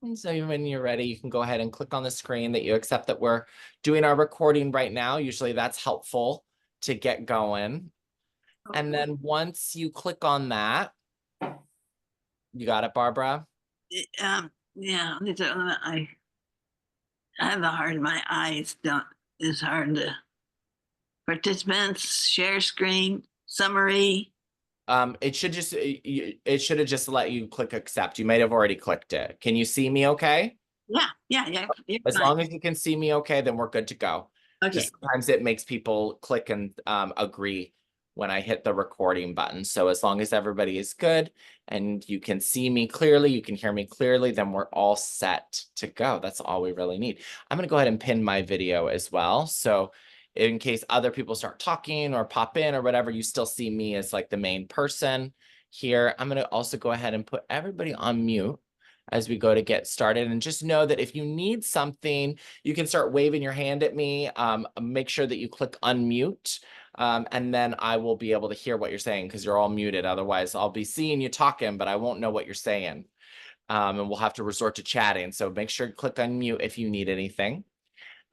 And so when you're ready, you can go ahead and click on the screen that you accept that we're doing our recording right now. Usually that's helpful to get going. And then once you click on that, you got it, Barbara? Yeah, I have a hard, my eyes don't, it's hard to, participants, share screen, summary. It should just it should have just let you click accept. You might have already clicked it. Can you see me okay? Yeah, you're As fine. long as you can see me okay, then we're good to go. Okay. Just sometimes it makes people click and agree when I hit the recording button. So as long as everybody is good and you can see me clearly, you can hear me clearly, then we're all set to go. That's all we really need. I'm going to go ahead and pin my video as well. So in case other people start talking or pop in or whatever, you still see me as like the main person here. I'm going to also go ahead and put everybody on mute as we go to get started. And just know that if you need something, you can start waving your hand at me. Make sure that you click unmute, and then I will be able to hear what you're saying because you're all muted. Otherwise, I'll be seeing you talking, but I won't know what you're saying. And we'll have to resort to chatting. So make sure to click unmute if you need anything.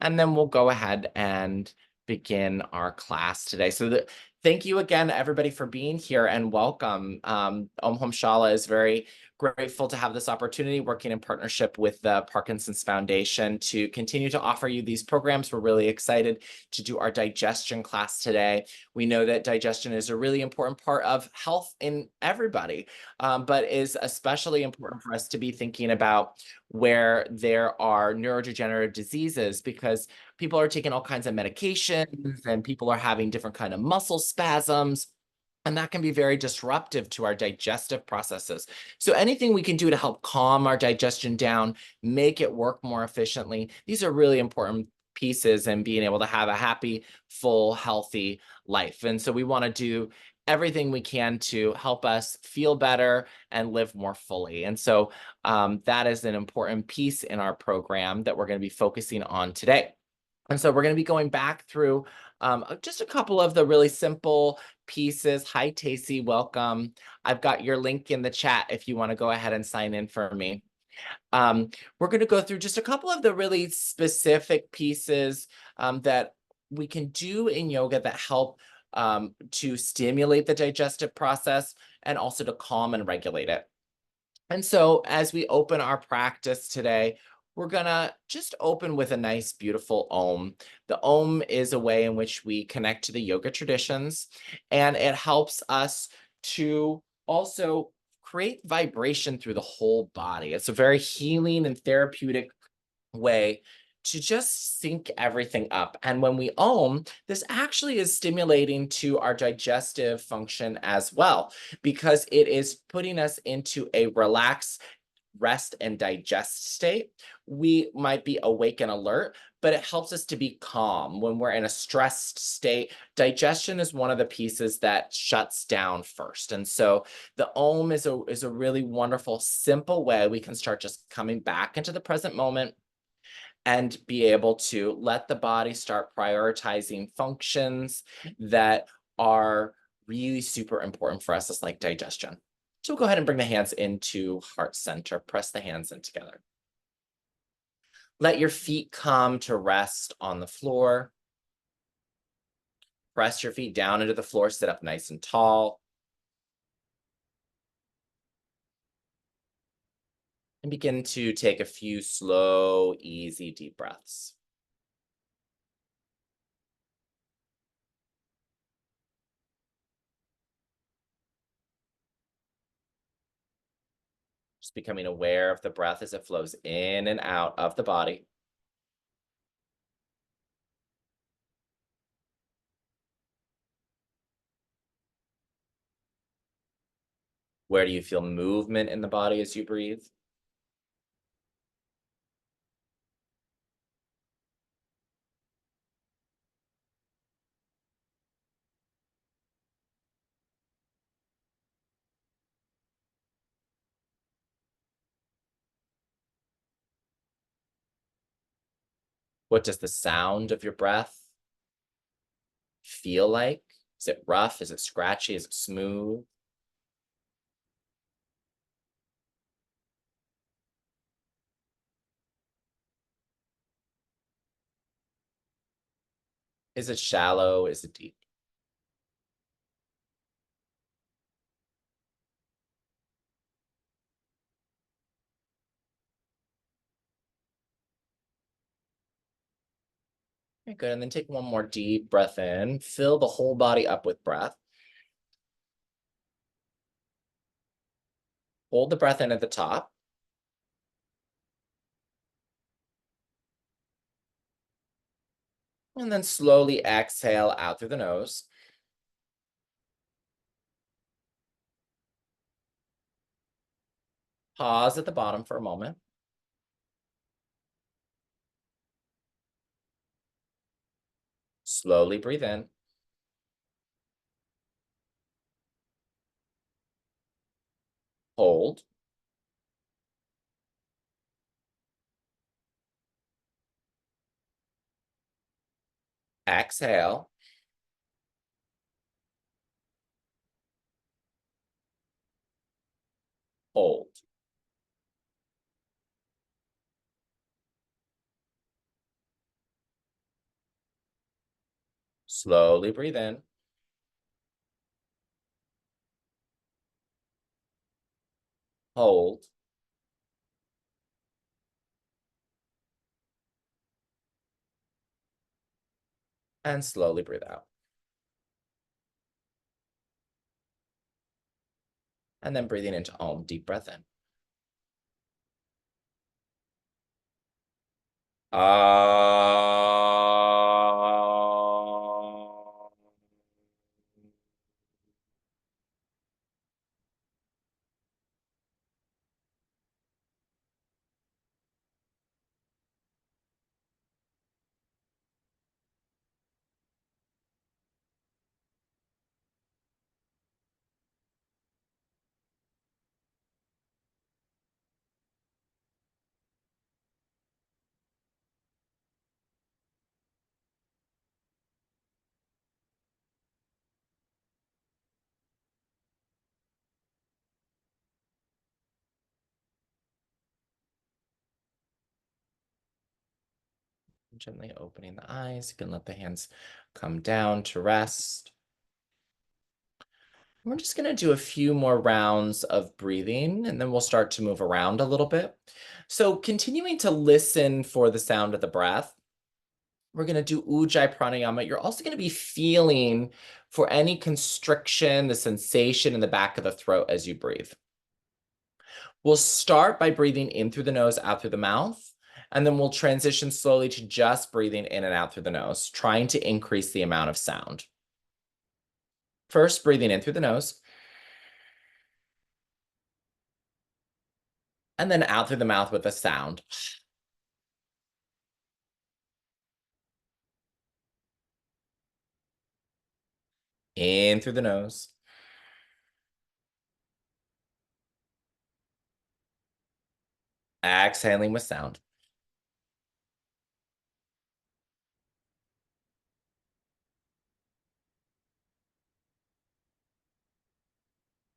And then we'll go ahead and begin our class today. So thank you again, everybody, for being here and welcome. Om Hom Shala is very grateful to have this opportunity working in partnership with the Parkinson's Foundation to continue to offer you these programs. We're really excited to do our digestion class today. We know that digestion is a really important part of health in everybody, but is especially important for us to be thinking about where there are neurodegenerative diseases because people are taking all kinds of medications and people are having different kind of muscle spasms. And that can be very disruptive to our digestive processes. So anything we can do to help calm our digestion down, make it work more efficiently, these are really important pieces in being able to have a happy, full, healthy life. And so we want to do everything we can to help us feel better and live more fully. And so that is an important piece in our program that we're going to be focusing on today. And so we're going to be going back through just a couple of the really simple pieces. Hi, Tacey, welcome. I've got your link in the chat if you want to go ahead and sign in for me. We're going to go through just a couple of the really specific pieces that we can do in yoga that help to stimulate the digestive process and also to calm and regulate it. And so as we open our practice today, we're gonna just open with a nice, beautiful Om. The Om is a way in which we connect to the yoga traditions, and it helps us to also create vibration through the whole body. It's a very healing and therapeutic way to just sync everything up. And when we Om, this actually is stimulating to our digestive function as well, because it is putting us into a relaxed, rest, and digest state. We might be awake and alert, but it helps us to be calm. When we're in a stressed state, digestion is one of the pieces that shuts down first. And so the Om is a really wonderful, simple way we can start just coming back into the present moment and be able to let the body start prioritizing functions that are really super important for us, as like digestion. So we'll go ahead and bring the hands into heart center, press the hands in together. Let your feet come to rest on the floor. Press your feet down into the floor, sit up nice and tall. And begin to take a few slow, easy, deep breaths. Just becoming aware of the breath as it flows in and out of the body. Where do you feel movement in the body as you breathe? What does the sound of your breath feel like? Is it rough? Is it scratchy? Is it smooth? Is it shallow? Is it deep? Okay, good. And then take one more deep breath in. Fill the whole body up with breath. Hold the breath in at the top. And then slowly exhale out through the nose. Pause at the bottom for a moment. Slowly breathe in. Hold. Exhale. Hold. Slowly breathe in. Hold. And slowly breathe out. And then breathing into Om, deep breath in. Gently opening the eyes. You can let the hands come down to rest. We're just going to do a few more rounds of breathing, and then we'll start to move around a little bit. So continuing to listen for the sound of the breath. We're going to do Ujjayi Pranayama. You're also going to be feeling for any constriction, the sensation in the back of the throat as you breathe. We'll start by breathing in through the nose, out through the mouth, and then we'll transition slowly to just breathing in and out through the nose, trying to increase the amount of sound. First, breathing in through the nose, and then out through the mouth with a sound. In through the nose. Exhaling with sound.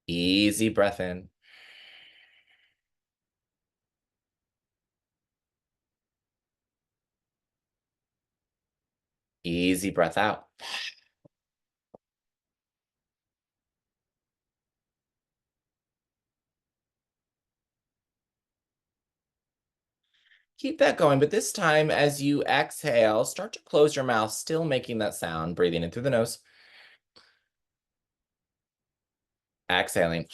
Easy breath in. Easy breath out. Keep that going, but this time as you exhale, start to close your mouth, still making that sound, breathing in through the nose. Exhaling.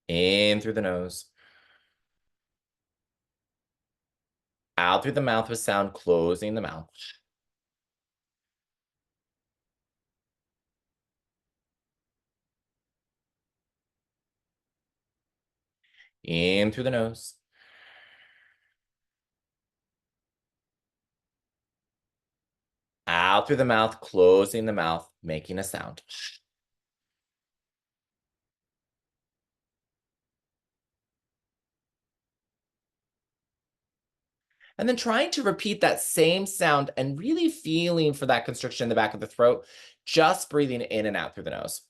In through the nose. Out through the mouth with sound, closing the mouth. In through the nose. Out through the mouth, closing the mouth, making a sound. And then trying to repeat that same sound and really feeling for that constriction in the back of the throat, just breathing in and out through the nose.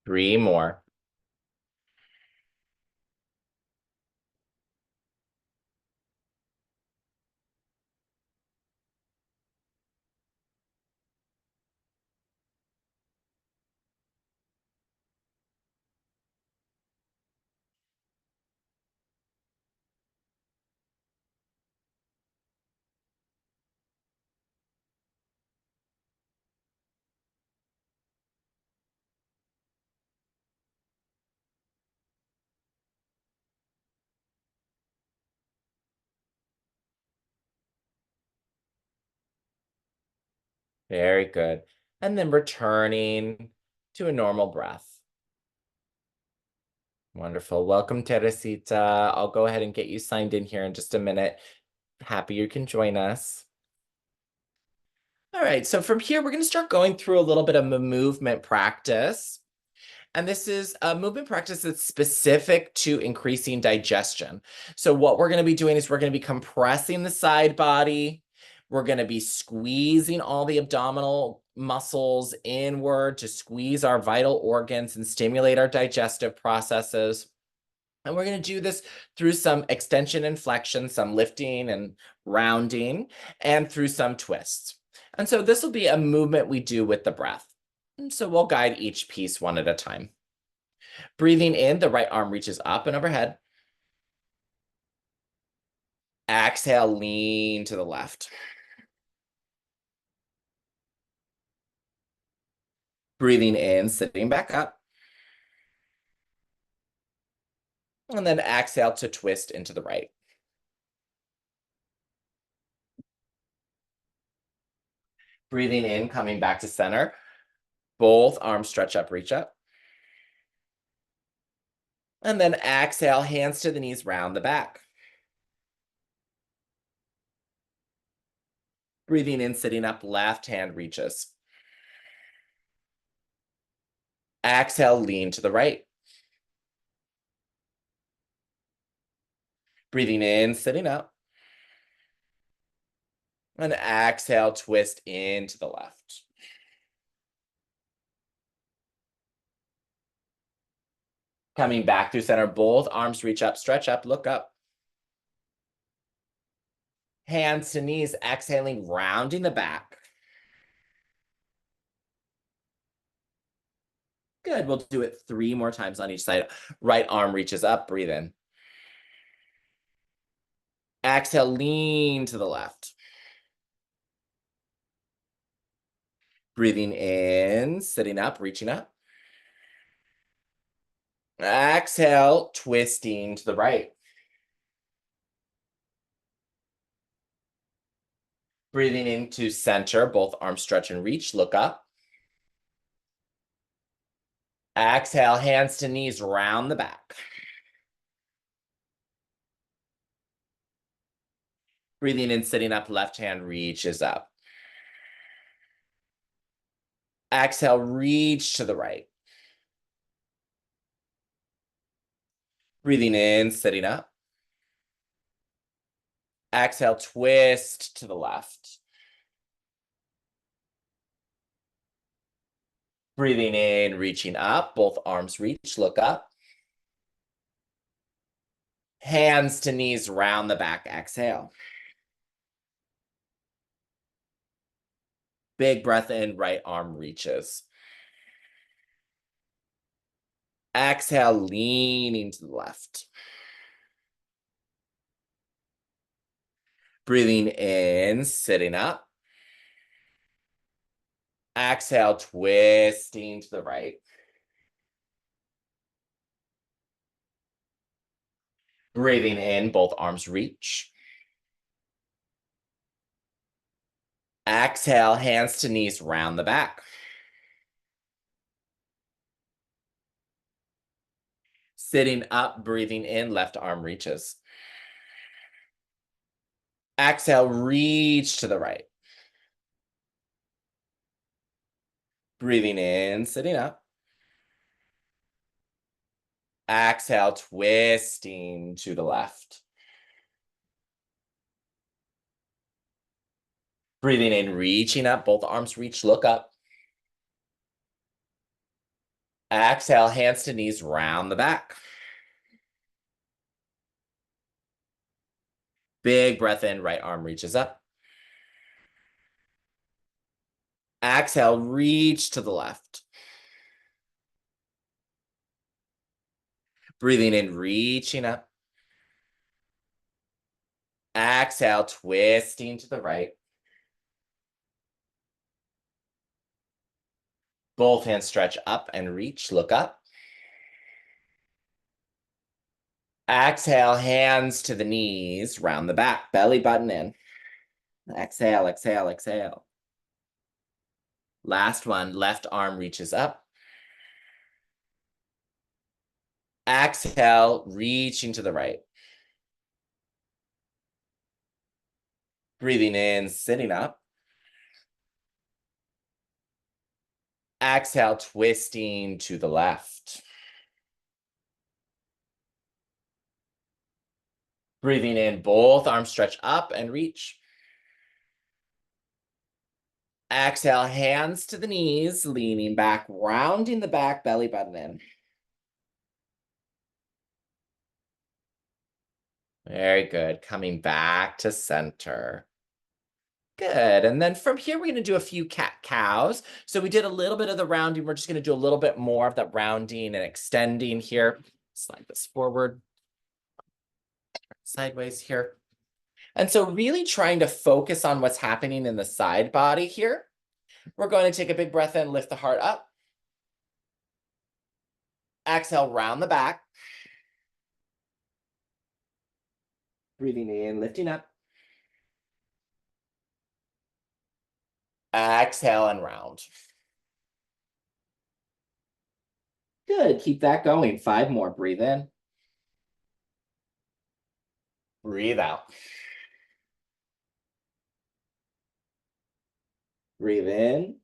3 more. Very good. And then returning to a normal breath. Wonderful. Welcome, Teresita. I'll go ahead and get you signed in here in just a minute. Happy you can join us. All right, so from here, we're going to start going through a little bit of a movement practice. And this is a movement practice that's specific to increasing digestion. So what we're going to be doing is we're going to be compressing the side body. We're going to be squeezing all the abdominal muscles inward to squeeze our vital organs and stimulate our digestive processes. And we're going to do this through some extension and flexion, some lifting and rounding, and through some twists. And so this will be a movement we do with the breath. And so we'll guide each piece one at a time. Breathing in, the right arm reaches up and overhead. Exhale, lean to the left. Breathing in, sitting back up. And then exhale to twist into the right. Breathing in, coming back to center. Both arms stretch up, reach up. And then exhale, hands to the knees, round the back. Breathing in, sitting up, left hand reaches. Exhale, lean to the right. Breathing in, sitting up. And exhale, twist into the left. Coming back through center, both arms reach up, stretch up, look up. Hands to knees, exhaling, rounding the back. Good, we'll do it 3 more times on each side. Right arm reaches up, breathe in. Exhale, lean to the left. Breathing in, sitting up, reaching up. Exhale, twisting to the right. Breathing into center, both arms stretch and reach, look up. Exhale, hands to knees, round the back. Breathing in, sitting up, left hand reaches up. Exhale, reach to the right. Breathing in, sitting up. Exhale, twist to the left. Breathing in, reaching up, both arms reach, look up. Hands to knees, round the back, exhale. Big breath in, right arm reaches. Exhale, leaning to the left. Breathing in, sitting up. Exhale, twisting to the right. Breathing in, both arms reach. Exhale, hands to knees, round the back. Sitting up, breathing in, left arm reaches. Exhale, reach to the right. Breathing in, sitting up. Exhale, twisting to the left. Breathing in, reaching up, both arms reach, look up. Exhale, hands to knees, round the back. Big breath in, right arm reaches up. Exhale, reach to the left. Breathing in, reaching up. Exhale, twisting to the right. Both hands stretch up and reach, look up. Exhale, hands to the knees, round the back, belly button in. Exhale, exhale, exhale. Last one, left arm reaches up. Exhale, reaching to the right. Breathing in, sitting up. Exhale, twisting to the left. Breathing in, both arms stretch up and reach. Exhale, hands to the knees, leaning back, rounding the back, belly button in. Very good. Coming back to center. Good. And then from here, we're going to do a few cat-cows. So we did a little bit of the rounding. We're just going to do a little bit more of that rounding and extending here. Slide this forward. Sideways here. And so really trying to focus on what's happening in the side body here. We're going to take a big breath in, lift the heart up. Exhale, round the back. Breathing in, lifting up. Exhale and round. Good. Keep that going. 5 more. Breathe in. Breathe out. Breathe in.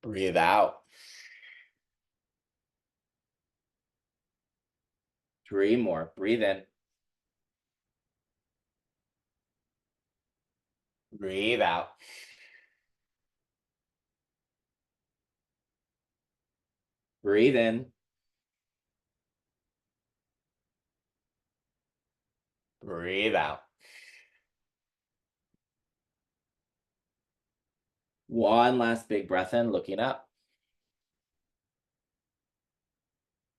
Breathe out. 3 more. Breathe in. Breathe out. Breathe in. Breathe out. One last big breath in, looking up.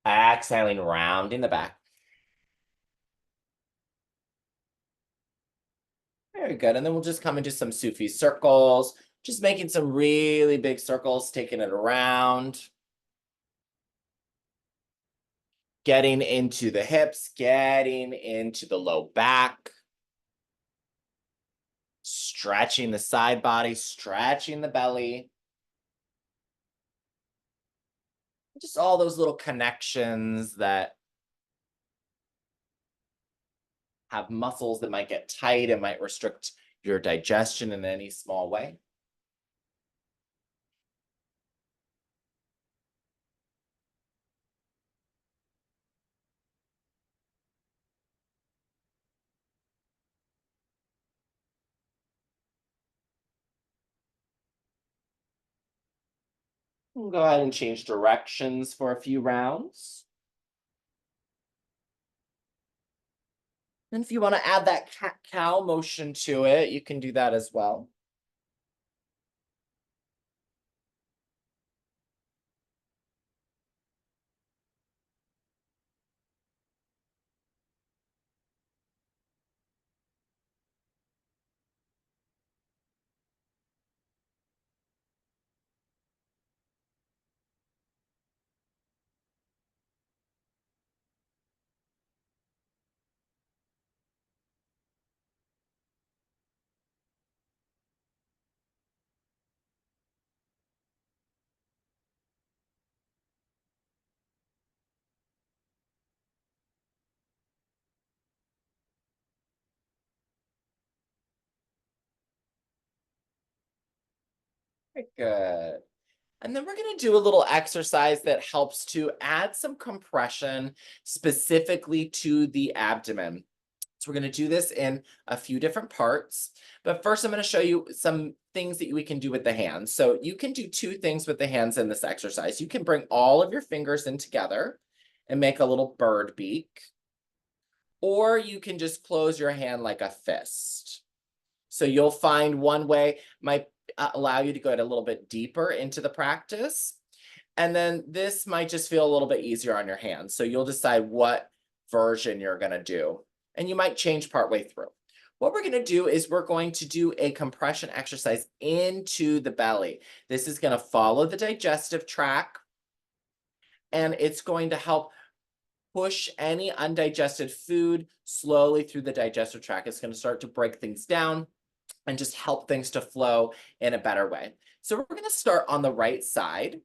Exhaling, rounding the back. Very good. And then we'll just come into some Sufi circles, just making some really big circles, taking it around. Getting into the hips, getting into the low back. Stretching the side body, stretching the belly. Just all those little connections that have muscles that might get tight and might restrict your digestion in any small way. We'll go ahead and change directions for a few rounds. And if you want to add that cat-cow motion to it, you can do that as well. Very good. And then we're going to do a little exercise that helps to add some compression specifically to the abdomen. So we're going to do this in a few different parts. But first, I'm going to show you some things that we can do with the hands. So you can do two things with the hands in this exercise. You can bring all of your fingers in together and make a little bird beak, or you can just close your hand like a fist. So you'll find one way might allow you to go a little bit deeper into the practice. And then this might just feel a little bit easier on your hands. So you'll decide what version you're going to do. And you might change partway through. What we're going to do is we're going to do a compression exercise into the belly. This is going to follow the digestive tract, and it's going to help push any undigested food slowly through the digestive tract. It's going to start to break things down and just help things to flow in a better way. So we're going to start on the right side.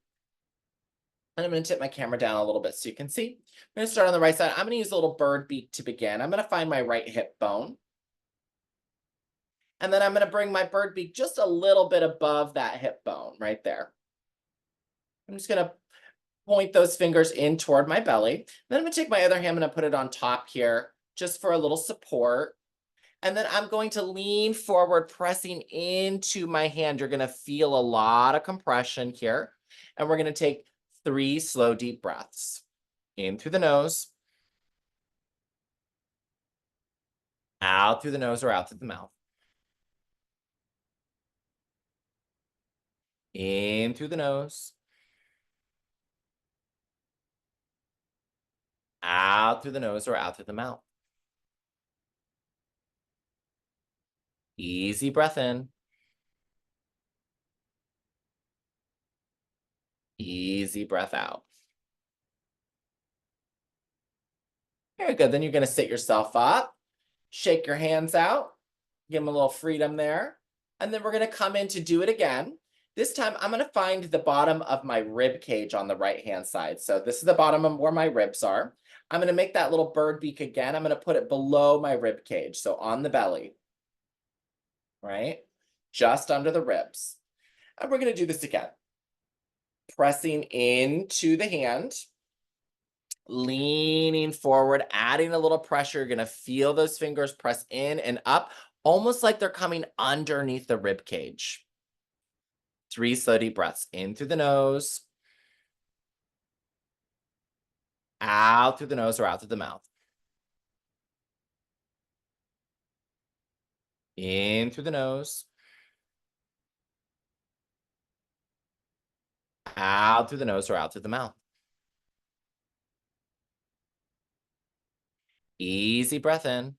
And I'm going to tip my camera down a little bit so you can see. I'm going to start on the right side. I'm going to use a little bird beak to begin. I'm going to find my right hip bone. And then I'm going to bring my bird beak just a little bit above that hip bone right there. I'm just going to point those fingers in toward my belly. Then I'm going to take my other hand, I'm going to put it on top here just for a little support. And then I'm going to lean forward, pressing into my hand. You're going to feel a lot of compression here. And we're going to take 3 slow, deep breaths. In through the nose, out through the nose or out through the mouth. In through the nose, out through the nose or out through the mouth. Easy breath in. Easy breath out. Very good. Then you're going to sit yourself up, shake your hands out, give them a little freedom there. And then we're going to come in to do it again. This time I'm going to find the bottom of my rib cage on the right-hand side. So this is the bottom of where my ribs are. I'm going to make that little bird beak again. I'm going to put it below my rib cage. So on the belly, right? Just under the ribs. And we're going to do this again. Pressing into the hand, leaning forward, adding a little pressure. You're going to feel those fingers press in and up, almost like they're coming underneath the rib cage. 3 slow deep breaths in through the nose, out through the nose or out through the mouth. In through the nose, out through the nose or out through the mouth. Easy breath in.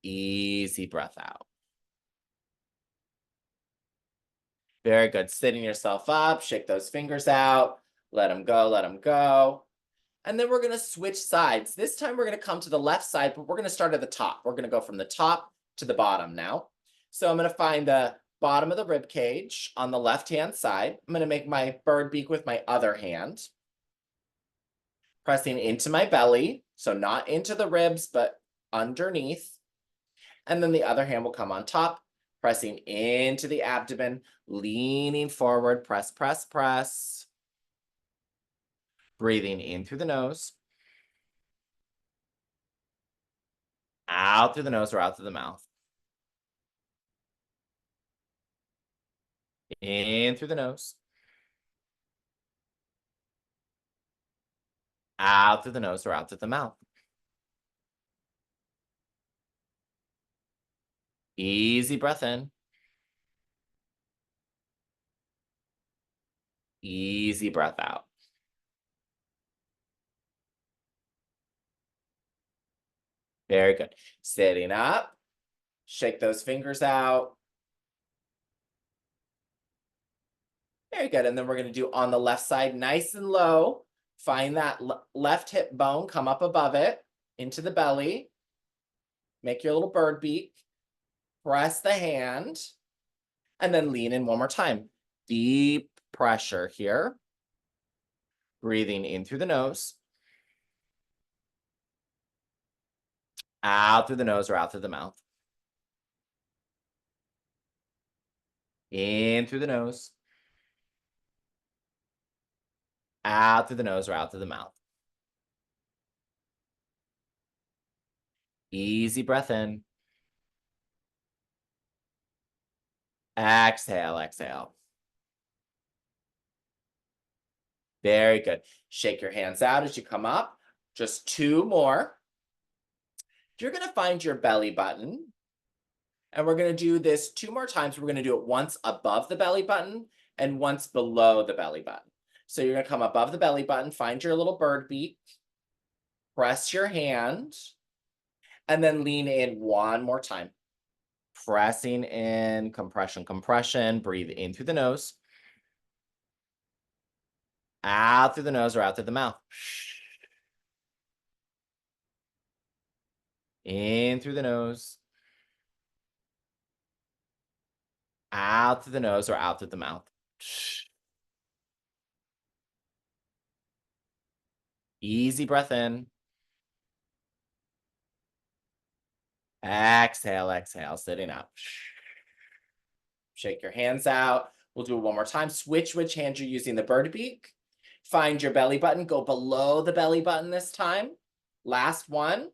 Easy breath out. Very good. Sitting yourself up, shake those fingers out, let them go, let them go. And then we're going to switch sides. This time we're going to come to the left side, but we're going to start at the top. We're going to go from the top to the bottom now. So I'm going to find the bottom of the rib cage on the left-hand side. I'm going to make my bird beak with my other hand, pressing into my belly. So not into the ribs, but underneath. And then the other hand will come on top, pressing into the abdomen, leaning forward, press, press, press. Breathing in through the nose, out through the nose or out through the mouth. In through the nose, out through the nose or out through the mouth. Easy breath in. Easy breath out. Very good. Sitting up, shake those fingers out. Very good. And then we're going to do on the left side, nice and low. Find that left hip bone, come up above it, into the belly. Make your little bird beak. Press the hand. And then lean in one more time. Deep pressure here. Breathing in through the nose. Out through the nose or out through the mouth. In through the nose. Out through the nose or out through the mouth. Easy breath in. Exhale, exhale. Very good. Shake your hands out as you come up. Just 2 more. You're going to find your belly button. And we're going to do this 2 more times. We're going to do it once above the belly button and once below the belly button. So you're going to come above the belly button, find your little bird beak, press your hand, and then lean in 1 more time. Pressing in, compression, compression. Breathe in through the nose. Out through the nose or out through the mouth. In through the nose. Out through the nose or out through the mouth. Easy breath in. Exhale, exhale, sitting up. Shake your hands out. We'll do it 1 more time. Switch which hand you're using the bird beak. Find your belly button. Go below the belly button this time. Last one.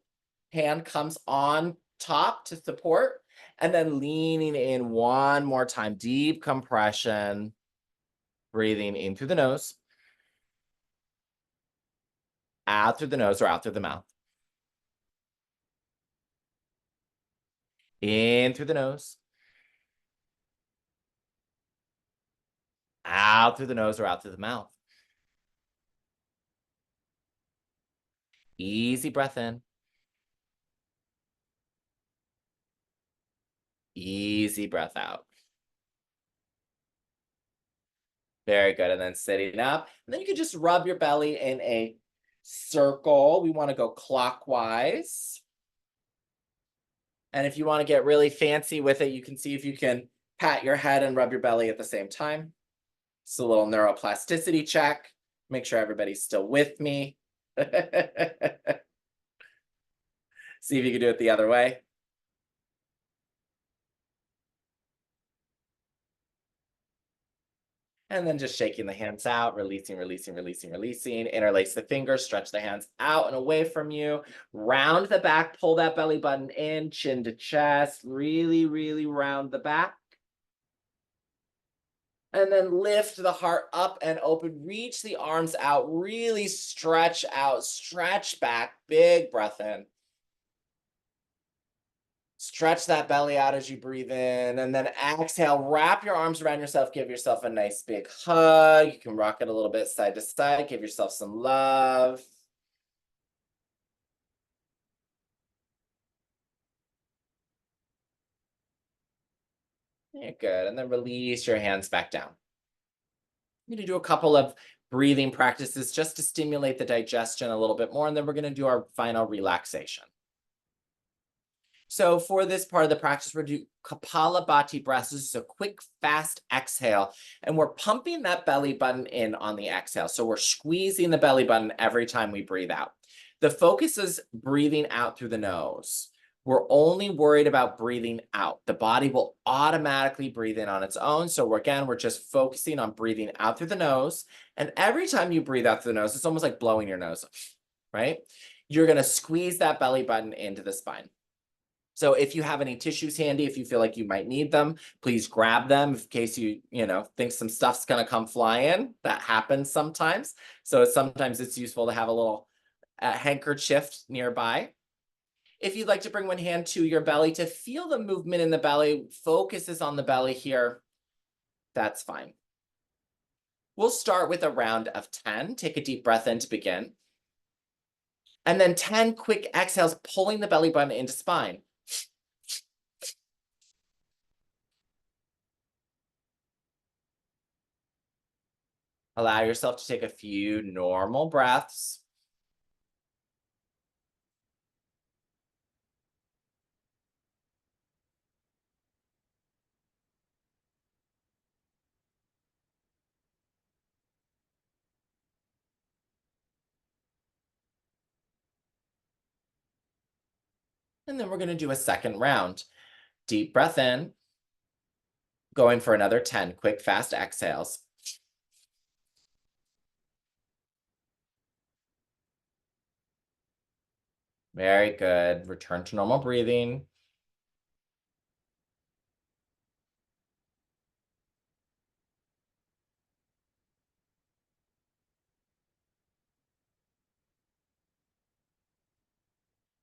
Hand comes on top to support. And then leaning in 1 more time. Deep compression. Breathing in through the nose. Out through the nose or out through the mouth. In through the nose. Out through the nose or out through the mouth. Easy breath in. Easy breath out. Very good. And then sitting up. And then you can just rub your belly in a circle. We want to go clockwise. And if you want to get really fancy with it, you can see if you can pat your head and rub your belly at the same time. It's a little neuroplasticity check. Make sure everybody's still with me. See if you can do it the other way. And then just shaking the hands out, releasing, releasing, releasing, releasing. Interlace the fingers, stretch the hands out and away from you. Round the back, pull that belly button in, chin to chest. Really, really round the back. And then lift the heart up and open. Reach the arms out. Really stretch out, stretch back. Big breath in. Stretch that belly out as you breathe in, and then exhale, wrap your arms around yourself, give yourself a nice big hug. You can rock it a little bit side to side, give yourself some love. Yeah, good, and then release your hands back down. I'm gonna do a couple of breathing practices just to stimulate the digestion a little bit more, and then we're gonna do our final relaxation. So for this part of the practice, we're doing Kapalabhati breaths. This is a quick, fast exhale, and we're pumping that belly button in on the exhale. So we're squeezing the belly button every time we breathe out. The focus is breathing out through the nose. We're only worried about breathing out. The body will automatically breathe in on its own. So we're just focusing on breathing out through the nose. And every time you breathe out through the nose, it's almost like blowing your nose off, right? You're going to squeeze that belly button into the spine. So if you have any tissues handy, if you feel like you might need them, please grab them in case you think some stuff's going to come flying. That happens sometimes. So sometimes it's useful to have a little handkerchief nearby. If you'd like to bring one hand to your belly to feel the movement in the belly, focus is on the belly here. That's fine. We'll start with a round of 10. Take a deep breath in to begin. And then 10 quick exhales, pulling the belly button into spine. Allow yourself to take a few normal breaths. And then we're going to do a second round. Deep breath in. Going for another 10 quick, fast exhales. Very good. Return to normal breathing.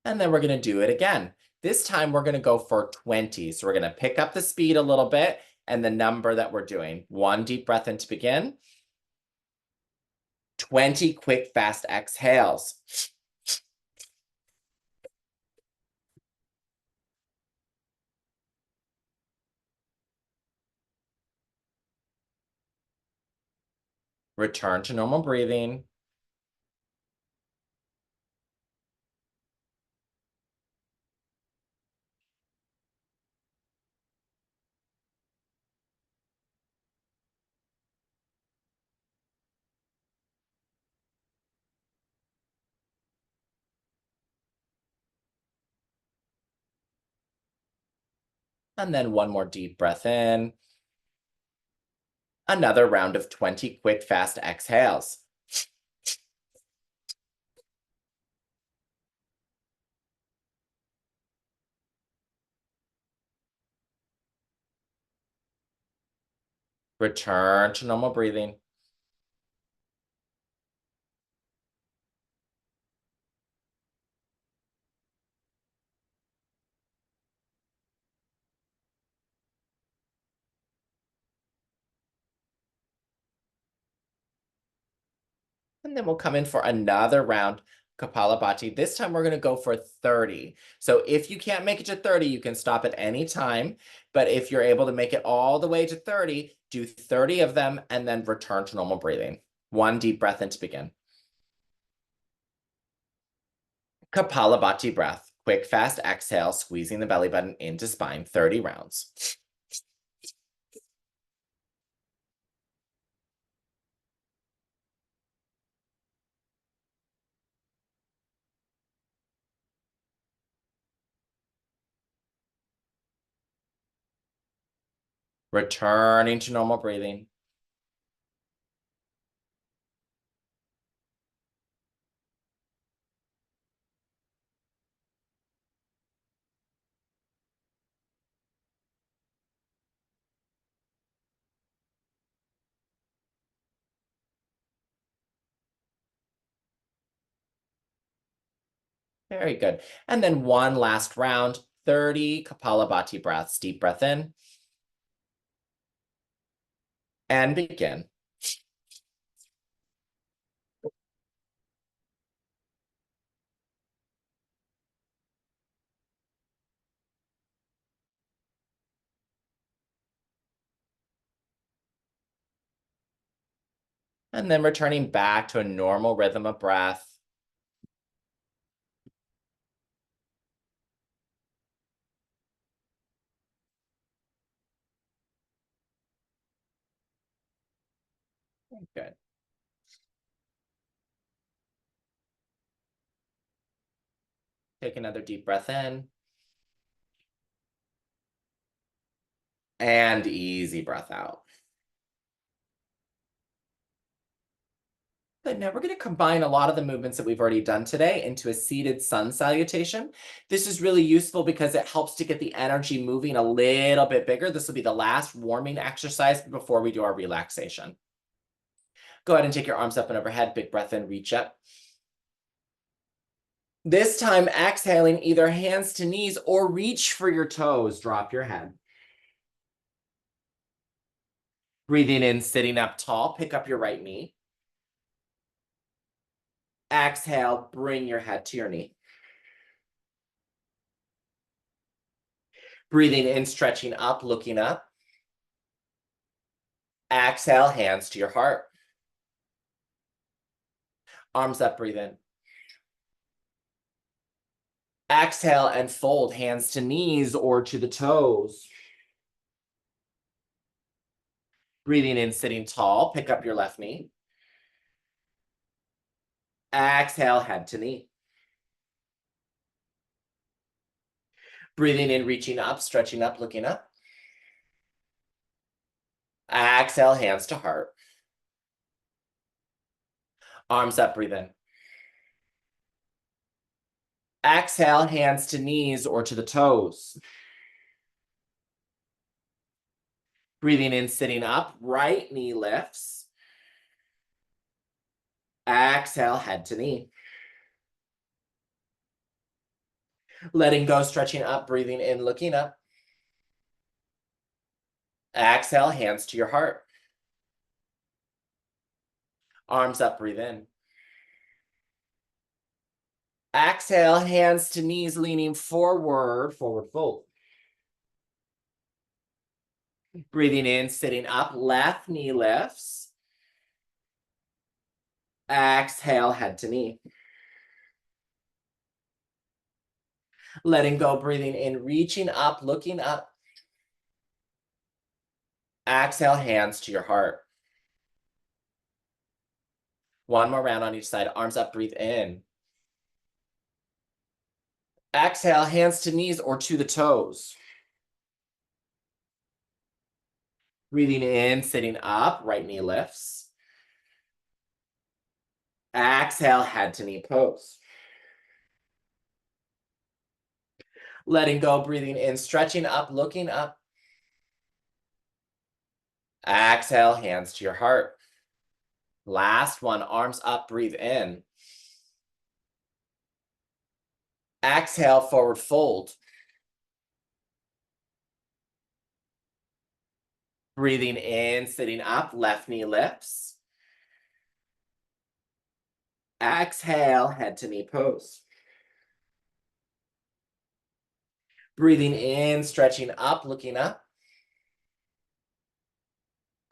And then we're going to do it again. This time we're going to go for 20. So we're going to pick up the speed a little bit and the number that we're doing. 1 deep breath in to begin. 20 quick, fast exhales. Return to normal breathing. And then one more deep breath in. Another round of 20 quick, fast exhales. Return to normal breathing. And then we'll come in for another round, Kapalabhati. This time we're going to go for 30. So if you can't make it to 30, you can stop at any time. But if you're able to make it all the way to 30, do 30 of them and then return to normal breathing. 1 deep breath in to begin. Kapalabhati breath. Quick, fast exhale, squeezing the belly button into spine, 30 rounds. Returning to normal breathing. Very good. And then one last round, 30 Kapalabhati breaths. Deep breath in. And begin. And then returning back to a normal rhythm of breath. Good. Take another deep breath in. And easy breath out. Good. Now we're going to combine a lot of the movements that we've already done today into a seated sun salutation. This is really useful because it helps to get the energy moving a little bit bigger. This will be the last warming exercise before we do our relaxation. Go ahead and take your arms up and overhead. Big breath in, reach up. This time, exhaling either hands to knees or reach for your toes. Drop your head. Breathing in, sitting up tall. Pick up your right knee. Exhale, bring your head to your knee. Breathing in, stretching up, looking up. Exhale, hands to your heart. Arms up, breathe in. Exhale and fold, hands to knees or to the toes. Breathing in, sitting tall, pick up your left knee. Exhale, head to knee. Breathing in, reaching up, stretching up, looking up. Exhale, hands to heart. Arms up, breathe in. Exhale, hands to knees or to the toes. Breathing in, sitting up, right knee lifts. Exhale, head to knee. Letting go, stretching up, breathing in, looking up. Exhale, hands to your heart. Arms up, breathe in. Exhale, hands to knees, leaning forward, forward fold. Breathing in, sitting up, left knee lifts. Exhale, head to knee. Letting go, breathing in, reaching up, looking up. Exhale, hands to your heart. One more round on each side. Arms up, breathe in. Exhale, hands to knees or to the toes. Breathing in, sitting up, right knee lifts. Exhale, head to knee pose. Letting go, breathing in, stretching up, looking up. Exhale, hands to your heart. Last one, arms up, breathe in. Exhale, forward fold. Breathing in, sitting up, left knee lifts. Exhale, head to knee pose. Breathing in, stretching up, looking up.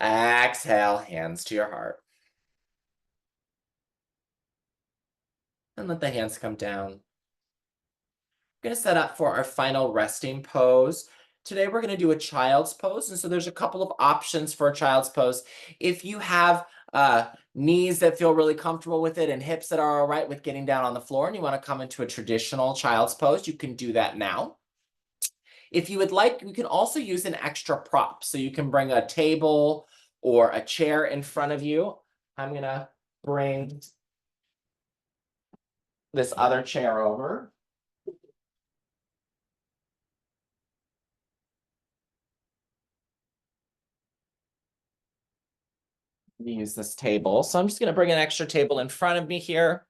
Exhale, hands to your heart. And let the hands come down. We're going to set up for our final resting pose. Today we're going to do a child's pose. And so there's a couple of options for a child's pose. If you have knees that feel really comfortable with it and hips that are all right with getting down on the floor and you want to come into a traditional child's pose, you can do that now. If you would like, you can also use an extra prop. So you can bring a table or a chair in front of you. I'm going to bring this other chair over. Use this table. So I'm just going to bring an extra table in front of me here.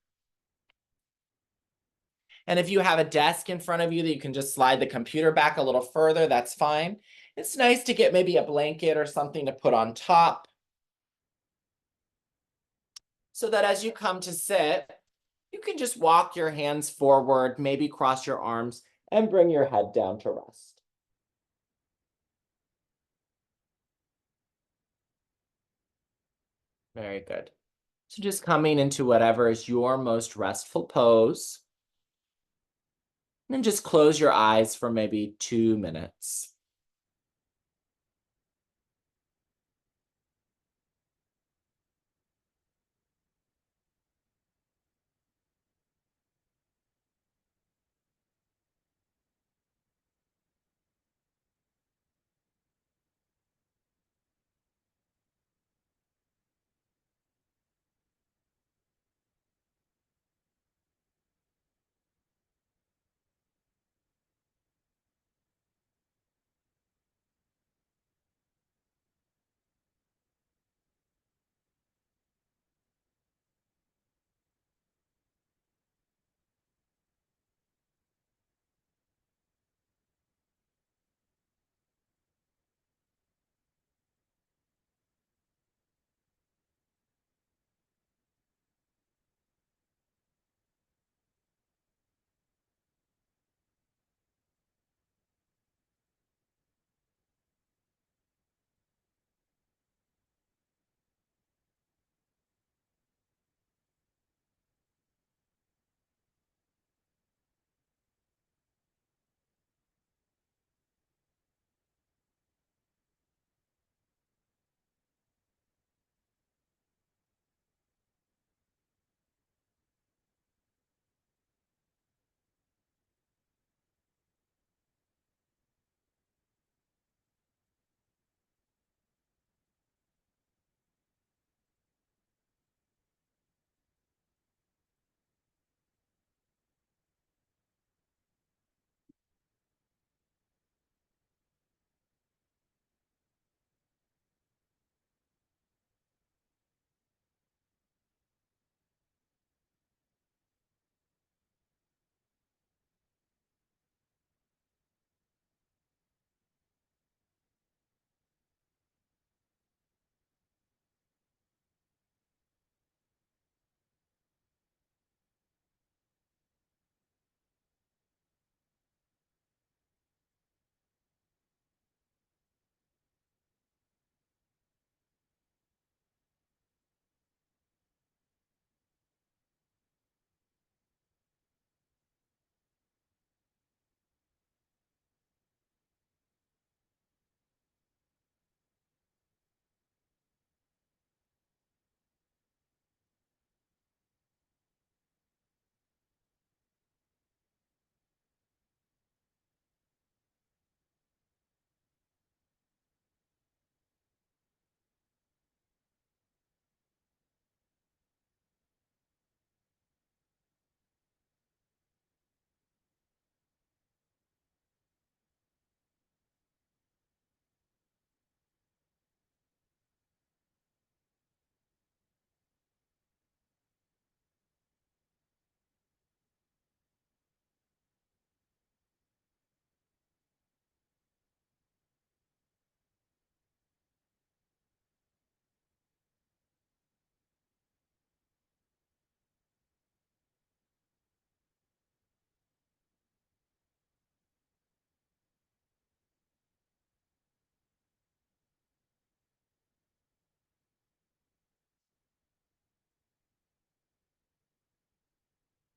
And if you have a desk in front of you that you can just slide the computer back a little further, that's fine. It's nice to get maybe a blanket or something to put on top, so that as you come to sit, you can just walk your hands forward, maybe cross your arms, and bring your head down to rest. Very good. So just coming into whatever is your most restful pose. And just close your eyes for maybe 2 minutes.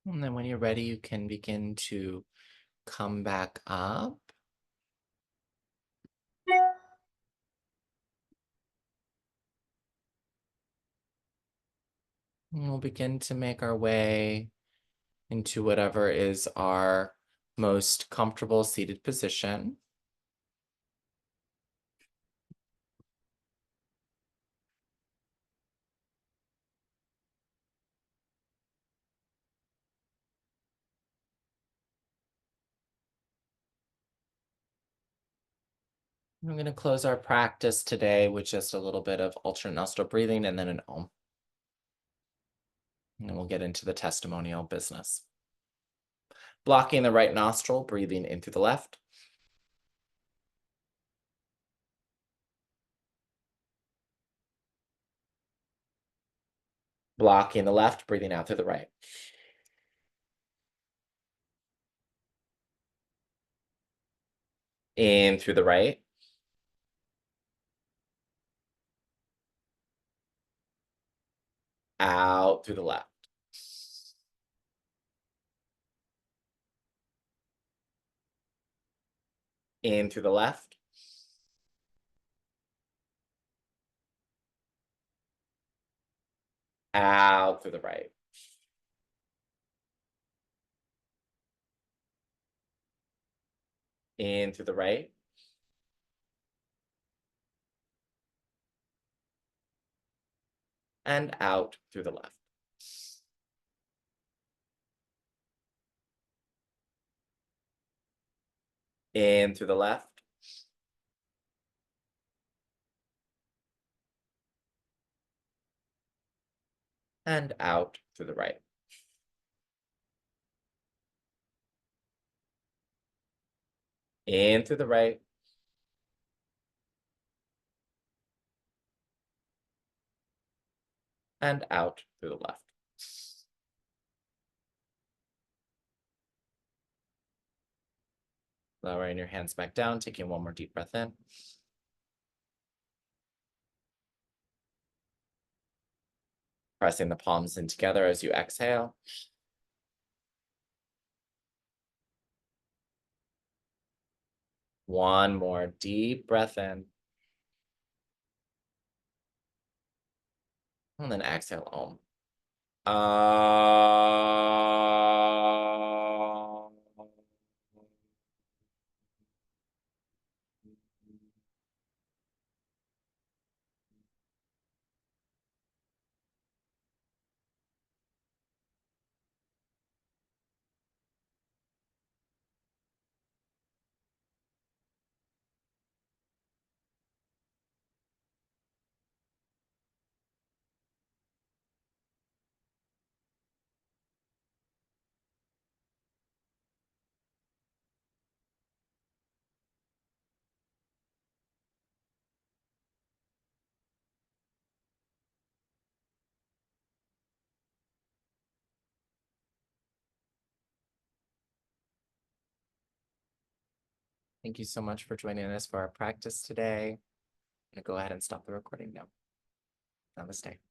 And then when you're ready, you can begin to come back up. And we'll begin to make our way into whatever is our most comfortable seated position. I'm going to close our practice today with just a little bit of alternate nostril breathing and then an Om. And then we'll get into the testimonial business. Blocking the right nostril, breathing in through the left. Blocking the left, breathing out through the right. In through the right. Out through the left. In through the left. Out through the right. In through the right. And out through the left. In through the left. And out through the right. In through the right. And out through the left. Lowering your hands back down, taking one more deep breath in. Pressing the palms in together as you exhale. One more deep breath in. And then exhale, Om. Thank you so much for joining us for our practice today. I'm going to go ahead and stop the recording now. Namaste.